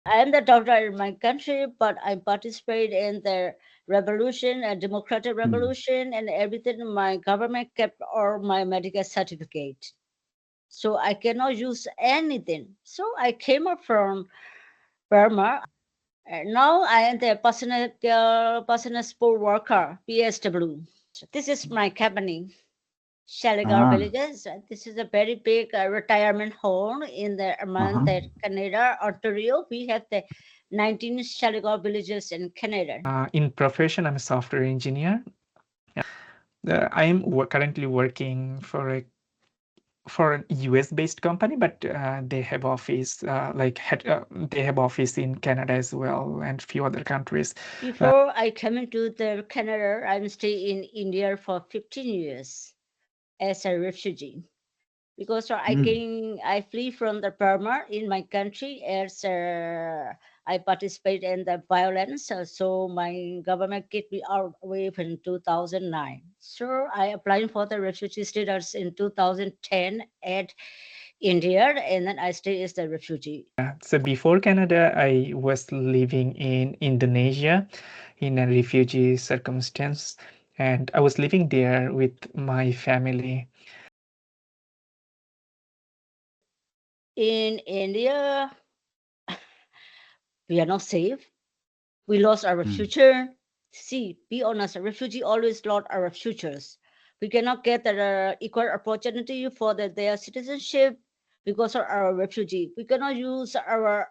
I am the doctor in my country, but I participate in the revolution, a democratic revolution, and everything. My government kept all my medical certificate, so I cannot use anything. So I came up from Burma. Now I am the personal sport worker, PSW. This is my company, Shaligar Ah, Villages. This is a very big retirement home in the among uh-huh. the Canada, Ontario. We have the 19 Shaligar villages in Canada. In profession, I'm a software engineer. I am currently working for an US-based company, but they have office they have office in Canada as well and few other countries. Before I came into the Canada, I'm staying in India for 15 years as a refugee. Because Mm. I flee from the Burma in my country as I participate in the violence. So my government kicked me out away in 2009. So I applied for the refugee status in 2010 at India, and then I stay as the refugee. So before Canada, I was living in Indonesia in a refugee circumstance, and I was living there with my family. In India, we are not safe. We lost our Mm. future. See, be honest, a refugee always lost our futures. We cannot get the equal opportunity for their citizenship because of our refugee. We cannot use our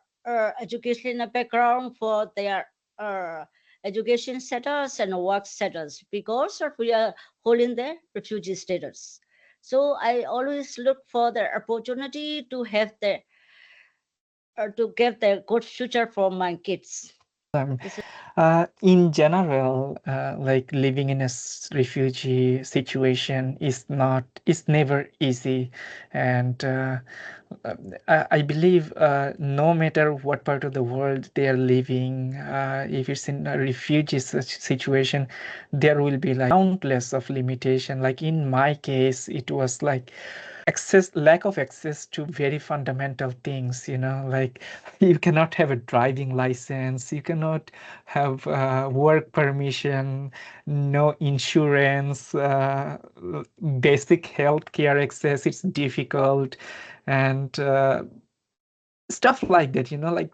educational background for their uh, education status and work status because of we are holding the refugee status. So I always look for the opportunity to have the to get the good future for my kids. Um, This is in general, like living in a refugee situation is never easy, and I believe no matter what part of the world they are living, if it's in a refugee situation, there will be like countless of limitation. Like in my case, it was like lack of access to very fundamental things, like you cannot have a driving license, you cannot have work permission, no insurance, basic health care access, it's difficult, and stuff like that, like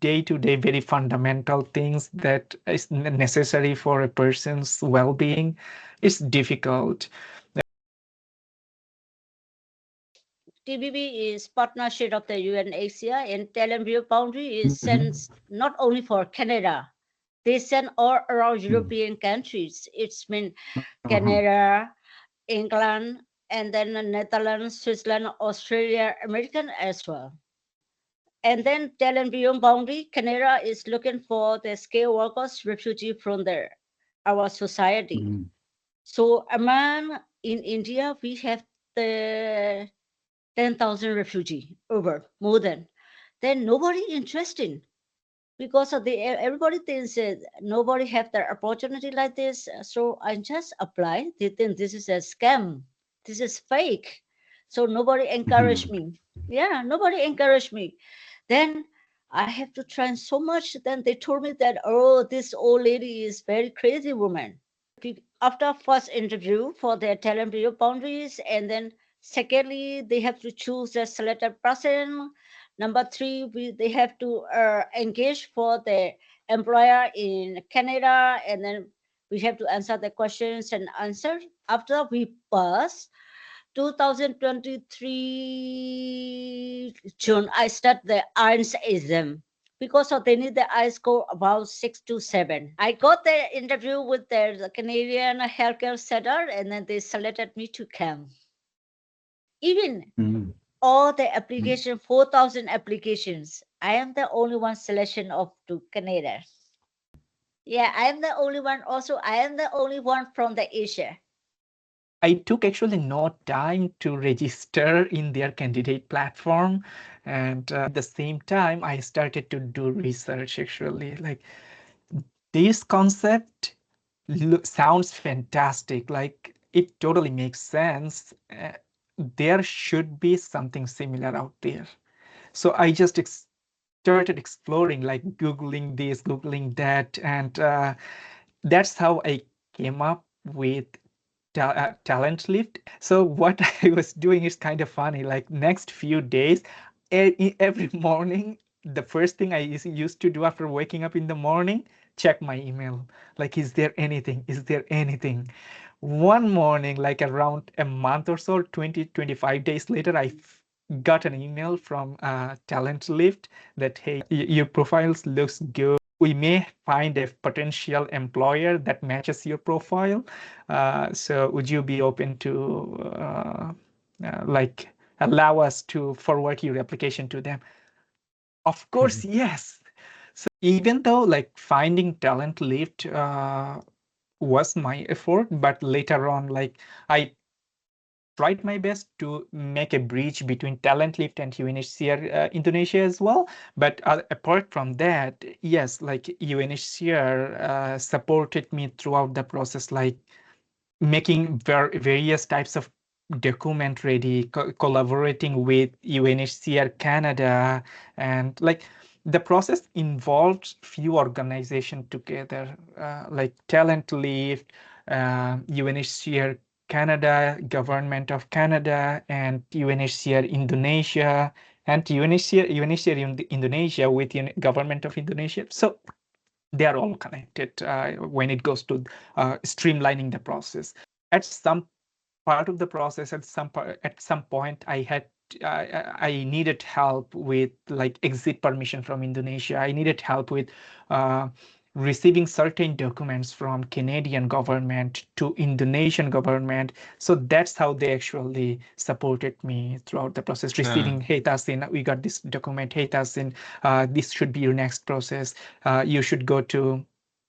day-to-day very fundamental things that is necessary for a person's well-being. It's difficult. TBB is partnership of the UNHCR and Talent View Boundary is Mhm. sent not only for Canada, they send all around Mm. European countries. It's mean Uh-huh. Canada, England, and then the Netherlands, Switzerland, Australia, American as well. And then Talent Beyond Boundary, Canada is looking for the skilled workers, refugee from our society. Mm. So among in India, we have the 10,000 refugee over more than. Then nobody interested because of the everybody thinks nobody have the opportunity like this. So I just apply. They think this is a scam. This is fake. So nobody encouraged Mhm. me. Yeah, nobody encouraged me. Then I have to try so much. Then they told me that, oh, this old lady is very crazy woman. After first interview for their talent review boundaries, and then secondly they have to choose a selected person. Number three, they have to engage for the employer in Canada, and then we have to answer the questions and answer. After we pass 2023 June, I start the IELTS exam because of they need the I score about 6 to 7. I got the interview with the Canadian healthcare center, and then they selected me to come. Even Mm. all the Mm. application, 4,000 applications, I am the only one selection of to Canada. Yeah, I am the only one. Also, I am the only one from the Asia. I took actually no time to register in their candidate platform. And at the same time, I started to do research actually. Like this concept sounds fantastic. Like it totally makes sense. There should be something similar out there. So I just started exploring, like Googling this, Googling that, and that's how I came up with Talent Lift. So what I was doing is kind of funny. Like next few days, every morning, the first thing I used to do after waking up in the morning, check my email. Like, is there anything? Is there anything? One morning, like around a month or so, 25 days later, I got an email from Talent Lift that, hey, your profiles looks good. We may find a potential employer that matches your profile. So would you be open to like allow us to forward your application to them? Of course, yes. So even though like finding Talent Lift was my effort, but later on, like I tried my best to make a bridge between Talent Lift and UNHCR Indonesia as well. But apart from that, yes, like UNHCR supported me throughout the process, like making various types of document ready, collaborating with UNHCR Canada, and like the process involved few organizations together, like Talent Lift, UNHCR Canada, Government of Canada, and UNHCR Indonesia, and UNHCR Indonesia with Government of Indonesia. So they are all connected when it goes to streamlining the process. At some part of the process, at some point, I needed help with like exit permission from Indonesia. I needed help with receiving certain documents from Canadian government to Indonesian government. So that's how they actually supported me throughout the process, receiving, hey Tasin, we got this document, hey Tasin, this should be your next process. You should go to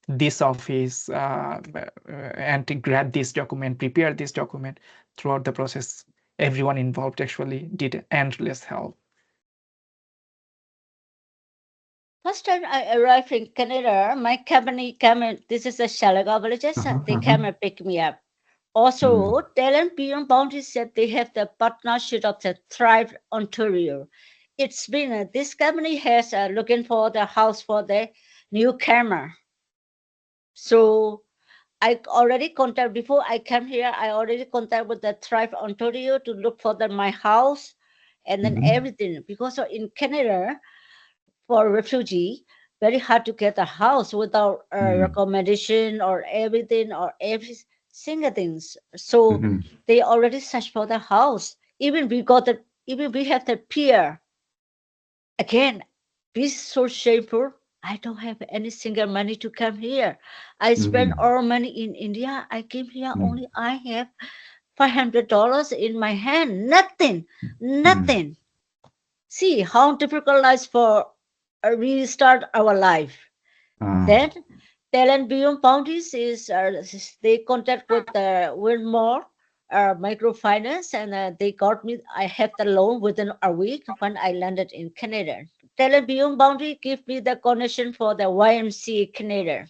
this office and to grab this document, prepare this document. Throughout the process, everyone involved actually did endless help. First time I arrived in Canada, my company came in, this is a Shalaga villages, they came and picked me up. Also, Talent Beyond Boundaries said they have the partnership of the Thrive Ontario. It's been, this company has looking for the house for the new camera. So I already contact, before I came here, I already contact with the Thrive Ontario to look for my house and then everything. Because in Canada, for refugee, very hard to get a house without a recommendation or everything or every single things. So they already search for the house. Even we have the peer. Again, this is so shameful. I don't have any single money to come here. I spend all money in India. I came here only I have $500 in my hand. Nothing. See how difficult life for restart our life. Then Talent Beyond Boundaries is they contact with Winmore microfinance, and they got me. I had the loan within a week when I landed in Canada. Talent Beyond Boundary gave me the connection for the YMCA Canada.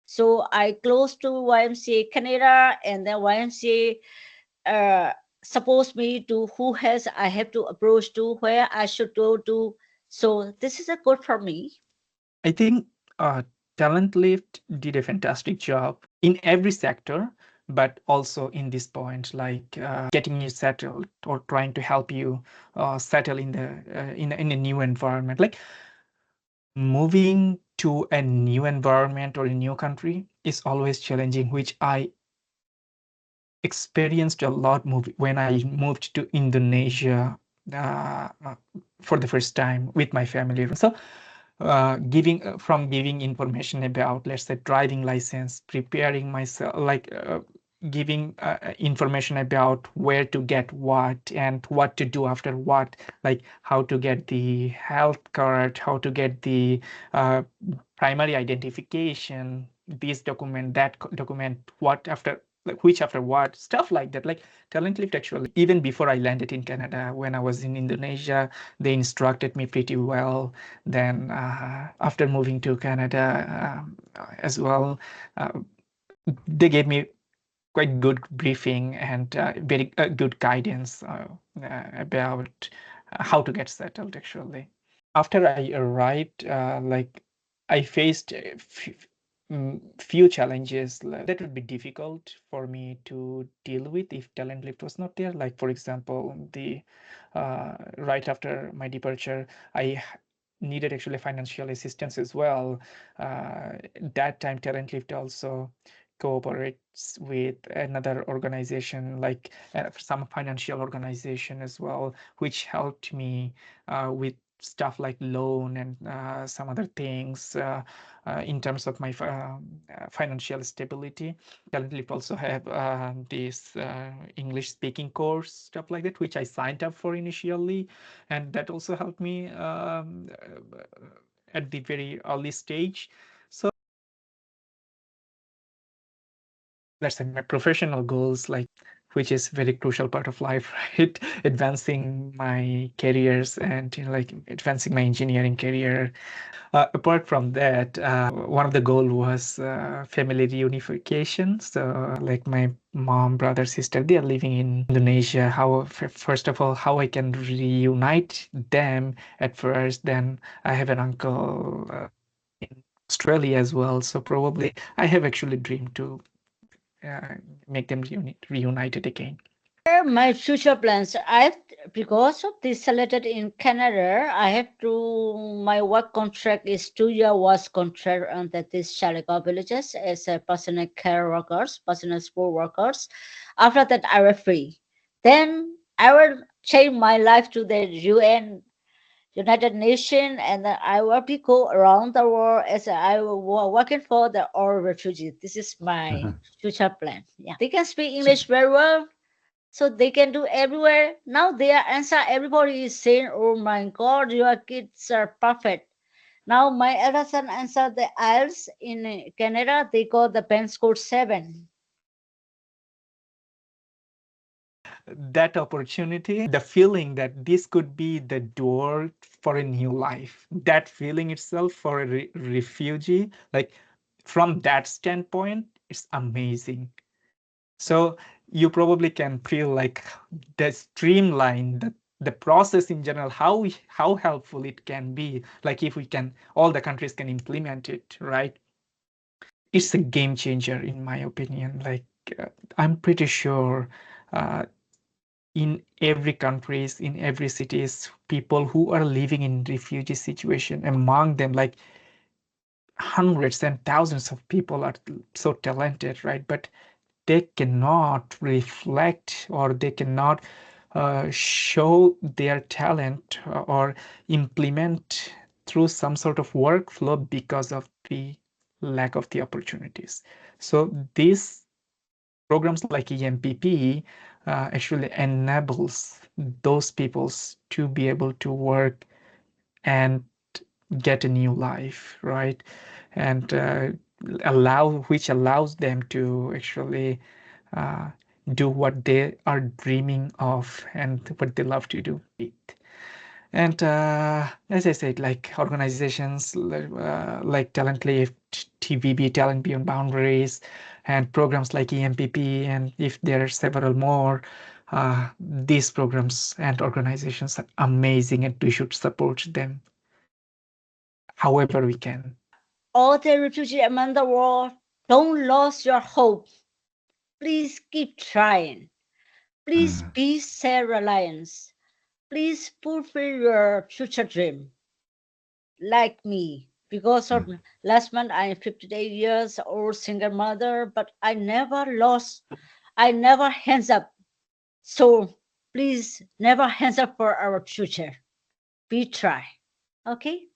So I close to YMCA Canada, and then YMCA supposed me to who has I have to approach to, where I should go to. So this is a good for me. I think Talent Lift did a fantastic job in every sector, but also in this point, like getting you settled or trying to help you settle in the in a new environment. Like moving to a new environment or a new country is always challenging, which I experienced a lot when I moved to Indonesia for the first time with my family. So giving information about, let's say, driving license, preparing myself, like giving information about where to get what and what to do after what, like how to get the health card, how to get the primary identification, this document, that document, what after, like which after what, stuff like that. Like Talent Lift actually, even before I landed in Canada, when I was in Indonesia, they instructed me pretty well. Then after moving to Canada as well, they gave me quite good briefing and very good guidance about how to get settled actually. after I arrived, like I faced a few challenges that would be difficult for me to deal with if talent lift was not there. Like, for example, the right after my departure, I needed actually financial assistance as well. That time, talent lift also cooperates with another organization, like some financial organization as well, which helped me with stuff like loan and some other things in terms of my financial stability. Talent Lift also have this English speaking course, stuff like that, which I signed up for initially, and that also helped me at the very early stage. So let's say my professional goals, like, which is very crucial part of life, right? Advancing my careers and like advancing my engineering career. Apart from that, one of the goal was family reunification. So like my mom, brother, sister, they are living in Indonesia. How, first of all, how I can reunite them at first. Then I have an uncle in Australia as well. So probably I have actually dreamed to make them reunited again. My future plans, because of this selected in Canada, I have to, my work contract is 2-year was contract under this Shalika villages as a personal care workers, personal support workers. After that, I will free. Then I will change my life to the UN, United Nations, and then I will be go around the world as I will working for the all refugees. This is my future plan. Yeah, they can speak English very well, so they can do everywhere. Now their answer, everybody is saying, "Oh my God, your kids are perfect." Now my elder son answered the IELTS in Canada. They got the band score 7. That opportunity, the feeling that this could be the door for a new life, that feeling itself for a refugee, like from that standpoint, it's amazing. So you probably can feel like the streamline, the process in general, how helpful it can be. Like if we can, all the countries can implement it, right? It's a game changer in my opinion. Like I'm pretty sure in every countries, in every cities, people who are living in refugee situation, among them like hundreds and thousands of people are so talented, right? But they cannot reflect, or they cannot show their talent or implement through some sort of workflow because of the lack of the opportunities. So these programs like EMPP actually enables those peoples to be able to work and get a new life, right? And which allows them to actually do what they are dreaming of and what they love to do. And as I said, like organizations like Talent Lift, TVB, Talent Beyond Boundaries, and programs like EMPP, and if there are several more, these programs and organizations are amazing, and we should support them however we can. All the refugees around the world, don't lose your hope. Please keep trying. Please be self-reliant. Please fulfill your future dream. Like me, because of last month I am 58 years old single mother, but I never hands up. So please never hands up for our future. We try. Okay?